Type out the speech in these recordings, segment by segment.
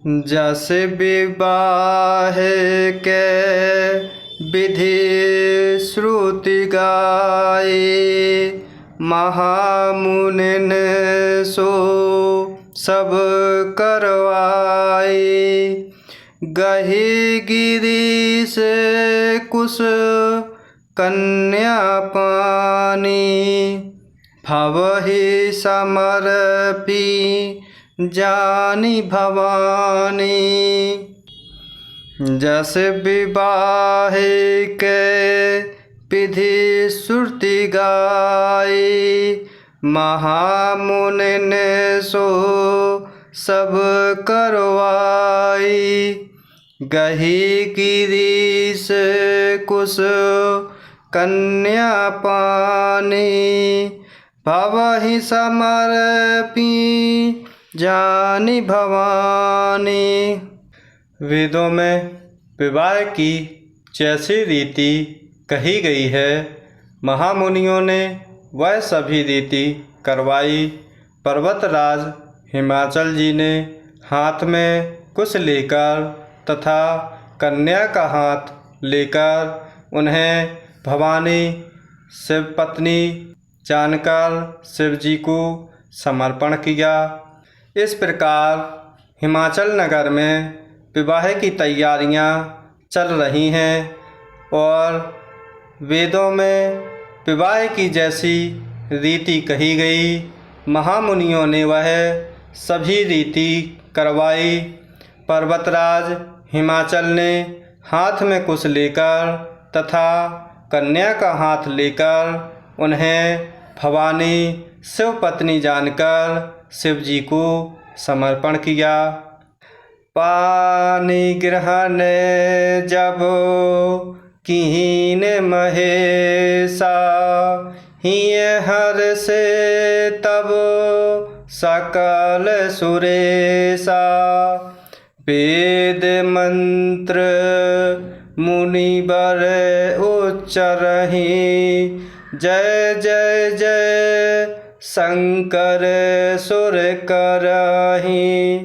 जस विवाह के विधि श्रुति गाए, महामुनिन सो सब करवाए। गही गिरी से कुश कन्या पानी, भवहि समर्पी जानी भवानी। जस विवाह के विधि श्रुति गाए, महामुनिन सो सब करवाई। गही गिरी से कुश कन्या पानी, भवहि समर्पी जानी भवानी। वेदों में विवाह की जैसी रीति कही गई है, महामुनियों ने वह सभी रीति करवाई। पर्वतराज हिमाचल जी ने हाथ में कुश लेकर तथा कन्या का हाथ लेकर उन्हें भवानी शिव पत्नी जानकर शिव जी को समर्पण किया। इस प्रकार हिमाचल नगर में विवाह की तैयारियां चल रही हैं और वेदों में विवाह की जैसी रीति कही गई, महामुनियों ने वह सभी रीति करवाई। पर्वतराज हिमाचल ने हाथ में कुश लेकर तथा कन्या का हाथ लेकर उन्हें भवानी शिव पत्नी जानकर शिव जी को समर्पण किया। पानी ग्रहण जब कीन महेशा, हिय हर से तब सकल सुरेशा। वेद मंत्र मुनिवर उच्चरहि, जय जय जय शंकर सुर करहि।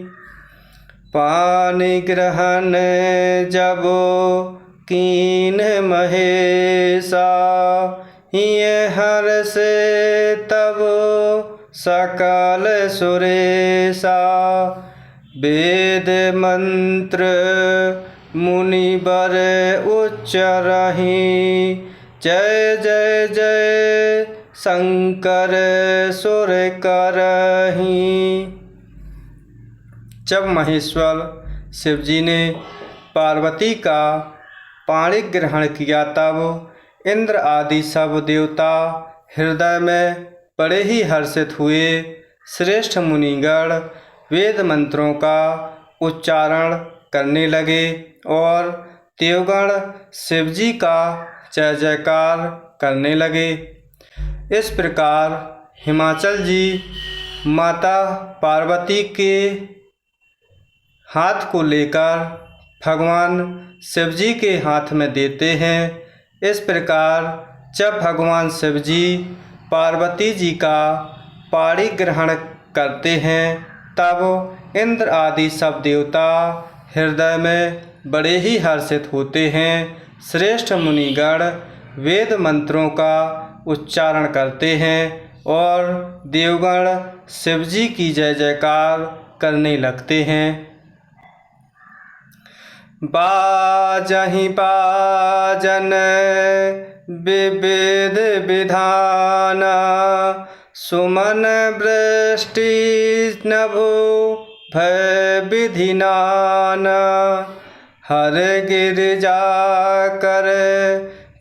पानि ग्रहण जब कीन महेशा, हिय हर से तब सकल सुरेशा। वेद मंत्र मुनिवर उच्चरहि, जय जय जय शंकर सुर करहि। जब महेश्वर शिव जी ने पार्वती का पाणी ग्रहण किया, तब इंद्र आदि सब देवता हृदय में बड़े ही हर्षित हुए। श्रेष्ठ मुनिगण वेद मंत्रों का उच्चारण करने लगे और देवगण शिव जी का जय जयकार करने लगे। इस प्रकार हिमाचल जी माता पार्वती के हाथ को लेकर भगवान शिव जी के हाथ में देते हैं। इस प्रकार जब भगवान शिव जी पार्वती जी का पाणी ग्रहण करते हैं, तब इंद्र आदि सब देवता हृदय में बड़े ही हर्षित होते हैं। श्रेष्ठ मुनिगण वेद मंत्रों का उच्चारण करते हैं और देवगण शिव जी की जय जयकार करने लगते हैं। बाजहि बाजन विविध विधाना, सुमन वृष्टि नभो भय विधिनाना। हर गिरिजा कर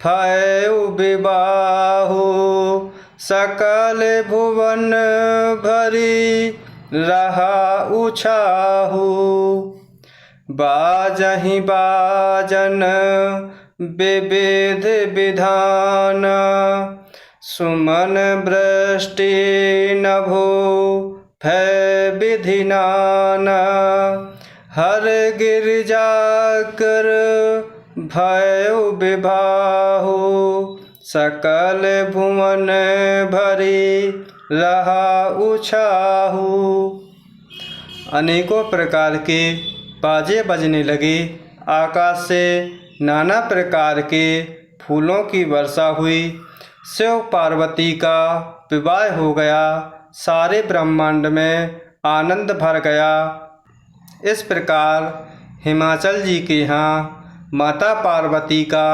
भयउ विबाहु, सकल भुवन भरी रहा उछाहु। बाजहि बाजन विविध विधान, सुमन वृष्टि नभो भय विधिनाना। हर गिरिजा कर भयउ विबाहु, सकल भुवन भरी रहा उछाहु। अनेकों प्रकार के बाजे बजने लगे। आकाश से नाना प्रकार के फूलों की वर्षा हुई। शिव पार्वती का विवाह हो गया। सारे ब्रह्मांड में आनंद भर गया। इस प्रकार हिमाचल जी के यहाँ माता पार्वती का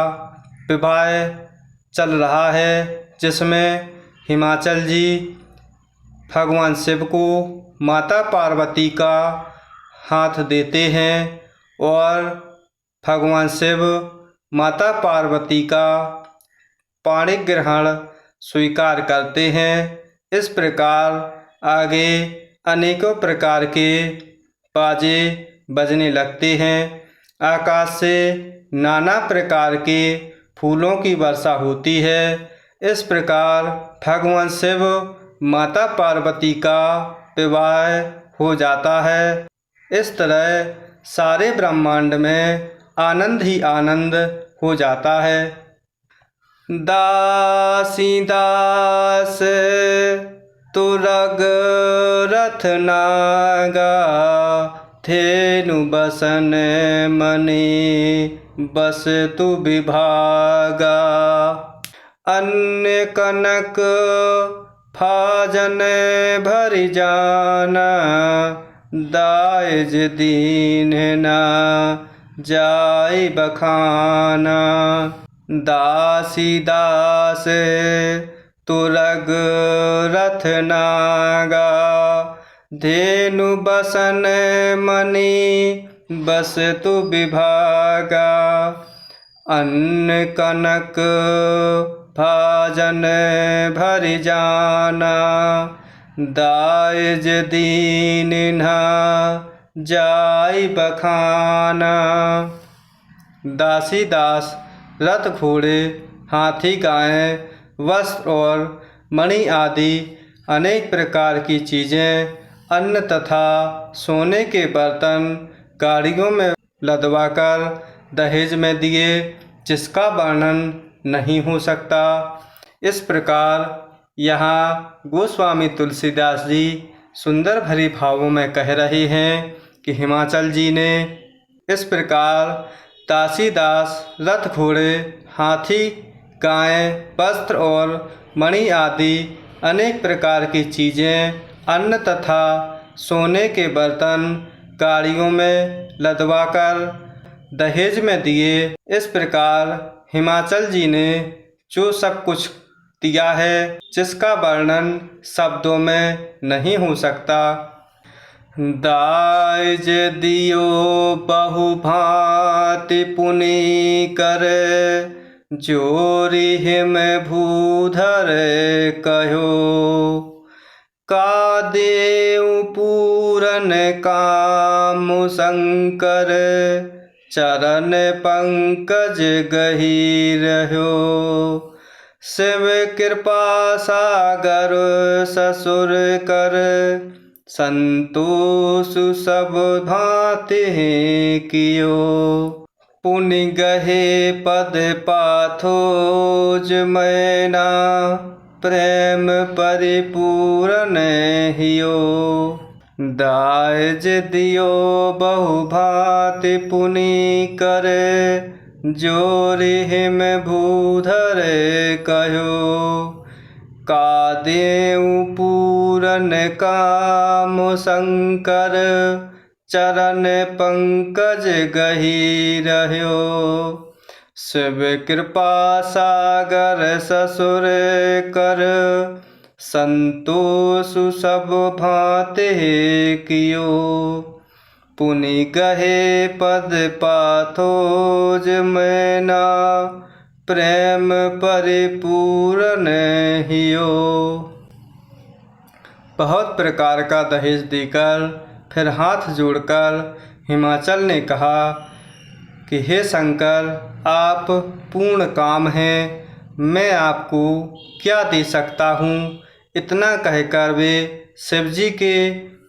विवाह चल रहा है, जिसमें हिमाचल जी भगवान शिव को माता पार्वती का हाथ देते हैं और भगवान शिव माता पार्वती का पाणी ग्रहण स्वीकार करते हैं। इस प्रकार आगे अनेकों प्रकार के बाजे बजने लगते हैं। आकाश से नाना प्रकार के फूलों की वर्षा होती है। इस प्रकार भगवान शिव माता पार्वती का विवाह हो जाता है। इस तरह सारे ब्रह्मांड में आनंद ही आनंद हो जाता है। दासी दास तुरग रथ नागा, धेनु बसन मणि बस तु विभागा। अन्य कनक फाजन भरि जाना, दायज दीन न जाय बखाना। दासी दास तुरग रथ नागा, धेनु बसन मणि बस तु विभागा। अन्न कनक भाजन भरि जाना, दायज दीन न जाय बखाना। दासी दास रथ घोड़े हाथी गायें वस्त्र और मणि आदि अनेक प्रकार की चीज़ें, अन्न तथा सोने के बर्तन गाड़ियों में लदवाकर दहेज में दिए, जिसका वर्णन नहीं हो सकता। इस प्रकार यहाँ गोस्वामी तुलसीदास जी सुंदर भरी भावों में कह रहे हैं कि हिमाचल जी ने इस प्रकार दासी दास रथ घोड़े हाथी गायें वस्त्र और मणि आदि अनेक प्रकार की चीज़ें, अन्न तथा सोने के बर्तन गाड़ियों में लदवाकर दहेज में दिए। इस प्रकार हिमाचल जी ने जो सब कुछ दिया है, जिसका वर्णन शब्दों में नहीं हो सकता। दायज दियो बहु भांति पुनि कर, जोरि हिम भूधर कहो। का देव पूरन काम शंकर, चरण पंकज गहीरहो। शिव कृपा सागर ससुर कर, संतोष सब भांति कियो। पुनि गहे पद पाथोज मैना, प्रेम परिपूर्ण हियो। दायज दियो बहु भांति पुनि कर, जोरि हिम भूधर कहो। का देव पूरन काम शंकर, चरण पंकज गहीरहो। शिव कृपा सागर ससुर कर, संतोष सब भांति कियो। पुनि गहे पद पाथोज मैना, प्रेम परिपूर्ण हियो। बहुत प्रकार का दहेज देकर फिर हाथ जोड़कर हिमाचल ने कहा कि हे शंकर, आप पूर्ण काम हैं, मैं आपको क्या दे सकता हूँ। इतना कहकर वे शिवजी के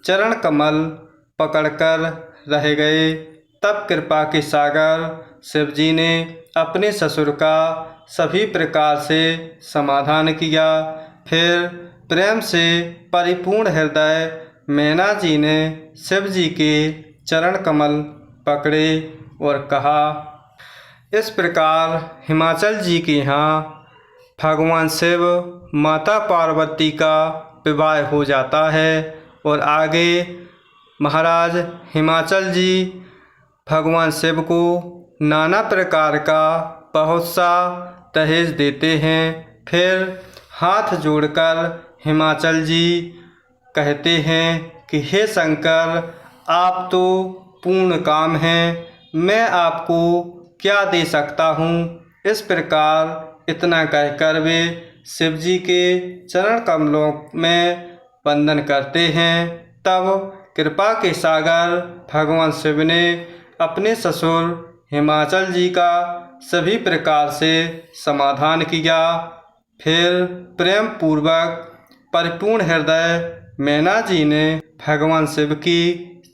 चरण कमल पकड़कर रह गए। तब कृपा के सागर शिवजी ने अपने ससुर का सभी प्रकार से समाधान किया। फिर प्रेम से परिपूर्ण हृदय मैना जी ने शिव जी के चरण कमल पकड़े और कहा। इस प्रकार हिमाचल जी के यहाँ भगवान शिव माता पार्वती का विवाह हो जाता है और आगे महाराज हिमाचल जी भगवान शिव को नाना प्रकार का बहुत सा दहेज देते हैं। फिर हाथ जोड़कर हिमाचल जी कहते हैं कि हे शंकर, आप तो पूर्ण काम हैं, मैं आपको क्या दे सकता हूँ। इस प्रकार इतना कहकर वे शिव जी के चरण कमलों में वंदन करते हैं। तब कृपा के सागर भगवान शिव ने अपने ससुर हिमाचल जी का सभी प्रकार से समाधान किया। फिर प्रेम पूर्वक परिपूर्ण हृदय मैना जी ने भगवान शिव की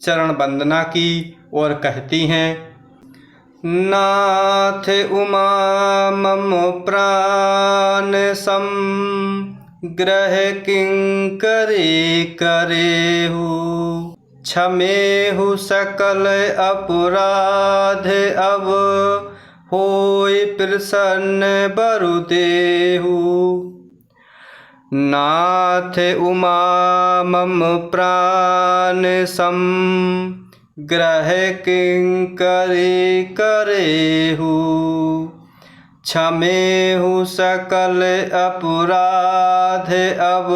चरण वंदना की और कहती हैं, नाथ उमा मम प्राण सम ग्रह किंकरी करेहु, क्षमेहु सकल अपराध अब होय प्रसन्न बरु देहु। नाथ उमा मम प्राण सम ग्रह किंकरी करेहु, क्षमेहु सकल अपराध अब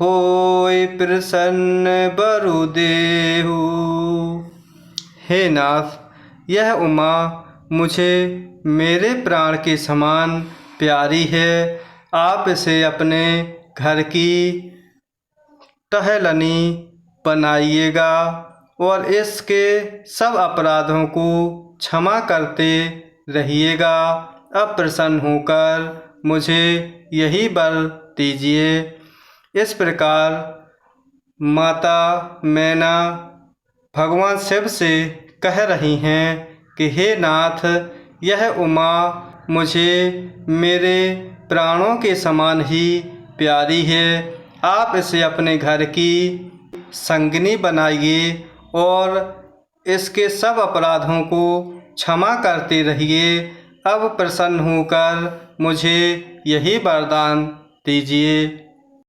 होय प्रसन्न बरु देहु। हे नाथ, यह उमा मुझे मेरे प्राण के समान प्यारी है। आप इसे अपने घर की टहलनी बनाइएगा और इसके सब अपराधों को क्षमा करते रहिएगा। अब प्रसन्न होकर मुझे यही वर दीजिए। इस प्रकार माता मैना भगवान शिव से कह रही हैं कि हे नाथ, यह उमा मुझे मेरे प्राणों के समान ही प्यारी है। आप इसे अपने घर की संगिनी बनाइए और इसके सब अपराधों को क्षमा करते रहिए। अब प्रसन्न होकर मुझे यही वरदान दीजिए।